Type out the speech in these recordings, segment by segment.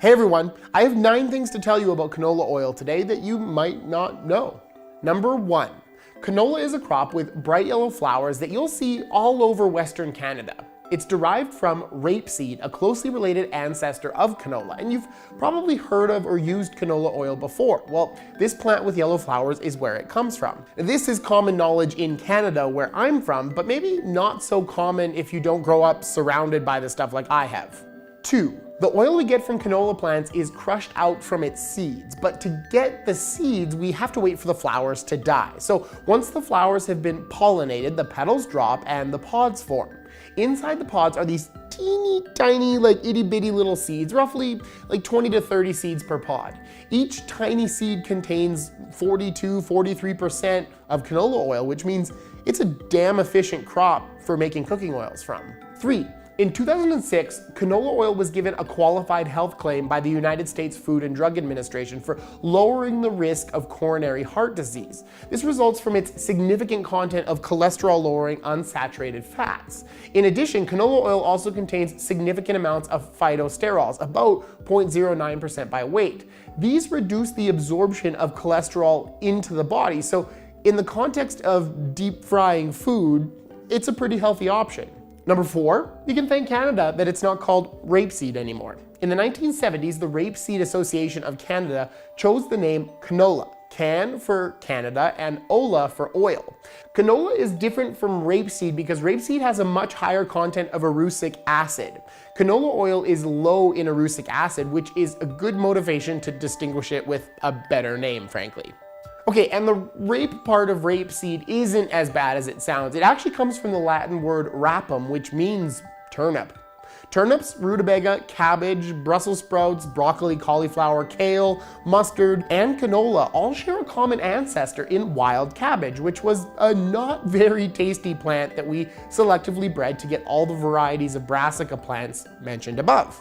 Hey everyone, I have 9 things to tell you about canola oil today that you might not know. Number 1, canola is a crop with bright yellow flowers that you'll see all over Western Canada. It's derived from rapeseed, a closely related ancestor of canola, and you've probably heard of or used canola oil before. Well, this plant with yellow flowers is where it comes from. This is common knowledge in Canada, where I'm from, but maybe not so common if you don't grow up surrounded by this stuff like I have. 2. The oil we get from canola plants is crushed out from its seeds, but to get the seeds, we have to wait for the flowers to die. So once the flowers have been pollinated, the petals drop and the pods form. Inside the pods are these teeny tiny, like itty bitty little seeds, roughly like 20 to 30 seeds per pod. Each tiny seed contains 42-43% of canola oil, which means it's a damn efficient crop for making cooking oils from. 3. In 2006, canola oil was given a qualified health claim by the United States Food and Drug Administration for lowering the risk of coronary heart disease. This results from its significant content of cholesterol-lowering unsaturated fats. In addition, canola oil also contains significant amounts of phytosterols, about 0.09% by weight. These reduce the absorption of cholesterol into the body, so in the context of deep frying food, it's a pretty healthy option. Number 4, you can thank Canada that it's not called rapeseed anymore. In the 1970s, the Rapeseed Association of Canada chose the name canola, can for Canada and ola for oil. Canola is different from rapeseed because rapeseed has a much higher content of erucic acid. Canola oil is low in erucic acid, which is a good motivation to distinguish it with a better name, frankly. Okay, and the rape part of rapeseed isn't as bad as it sounds. It actually comes from the Latin word rapum, which means turnip. Turnips, rutabaga, cabbage, Brussels sprouts, broccoli, cauliflower, kale, mustard, and canola all share a common ancestor in wild cabbage, which was a not very tasty plant that we selectively bred to get all the varieties of brassica plants mentioned above.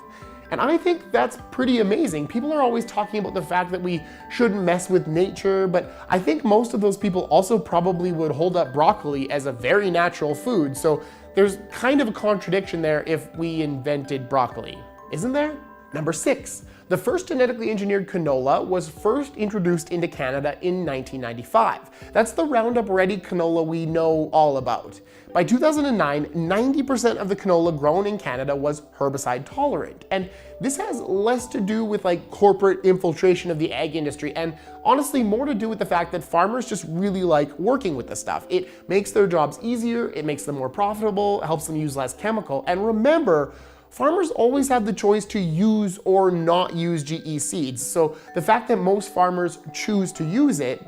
And I think that's pretty amazing. People are always talking about the fact that we shouldn't mess with nature, but I think most of those people also probably would hold up broccoli as a very natural food. So there's kind of a contradiction there if we invented broccoli, isn't there? Number 6, the first genetically engineered canola was first introduced into Canada in 1995. That's the Roundup Ready canola we know all about. By 2009, 90% of the canola grown in Canada was herbicide tolerant. And this has less to do with like corporate infiltration of the ag industry and honestly more to do with the fact that farmers just really like working with this stuff. It makes their jobs easier, it makes them more profitable, it helps them use less chemical. And remember, farmers always have the choice to use or not use GE seeds. So the fact that most farmers choose to use it,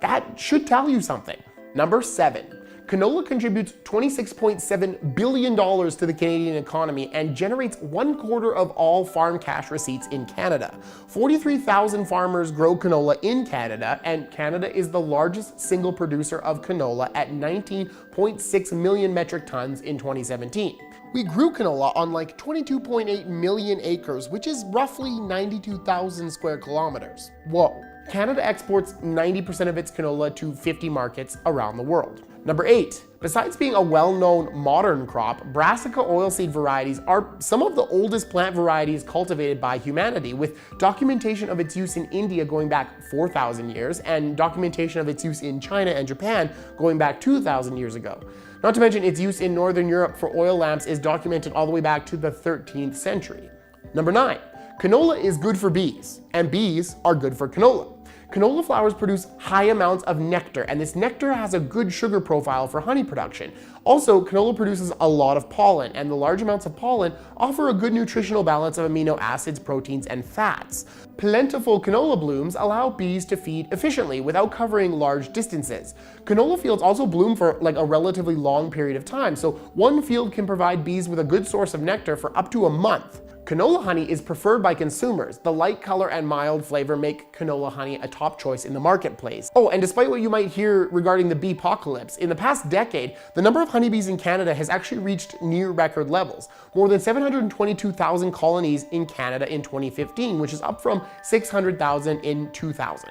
that should tell you something. Number 7. Canola contributes $26.7 billion to the Canadian economy and generates 1/4 of all farm cash receipts in Canada. 43,000 farmers grow canola in Canada, and Canada is the largest single producer of canola at 19.6 million metric tons in 2017. We grew canola on like 22.8 million acres, which is roughly 92,000 square kilometers. Whoa. Canada exports 90% of its canola to 50 markets around the world. Number 8, besides being a well-known modern crop, brassica oilseed varieties are some of the oldest plant varieties cultivated by humanity, with documentation of its use in India going back 4,000 years and documentation of its use in China and Japan going back 2,000 years ago. Not to mention its use in Northern Europe for oil lamps is documented all the way back to the 13th century. Number 9, canola is good for bees, and bees are good for canola. Canola flowers produce high amounts of nectar, and this nectar has a good sugar profile for honey production. Also, canola produces a lot of pollen, and the large amounts of pollen offer a good nutritional balance of amino acids, proteins, and fats. Plentiful canola blooms allow bees to feed efficiently without covering large distances. Canola fields also bloom for like a relatively long period of time, so one field can provide bees with a good source of nectar for up to a month. Canola honey is preferred by consumers. The light color and mild flavor make canola honey a top choice in the marketplace. Oh, and despite what you might hear regarding the bee-pocalypse, in the past decade, the number of honeybees in Canada has actually reached near record levels. More than 722,000 colonies in Canada in 2015, which is up from 600,000 in 2000.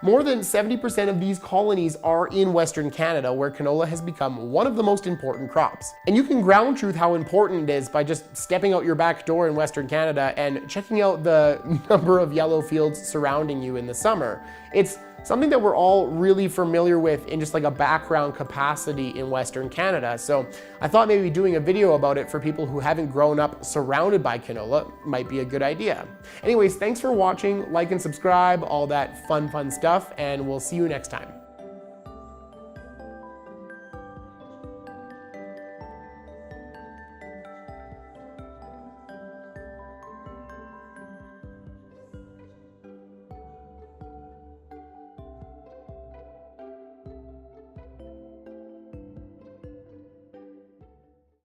More than 70% of these colonies are in Western Canada, where canola has become one of the most important crops. And you can ground truth how important it is by just stepping out your back door in Western Canada and checking out the number of yellow fields surrounding you in the summer. It's something that we're all really familiar with in just like a background capacity in Western Canada. So I thought maybe doing a video about it for people who haven't grown up surrounded by canola might be a good idea. Anyways, thanks for watching, like and subscribe, all that fun stuff, and we'll see you next time.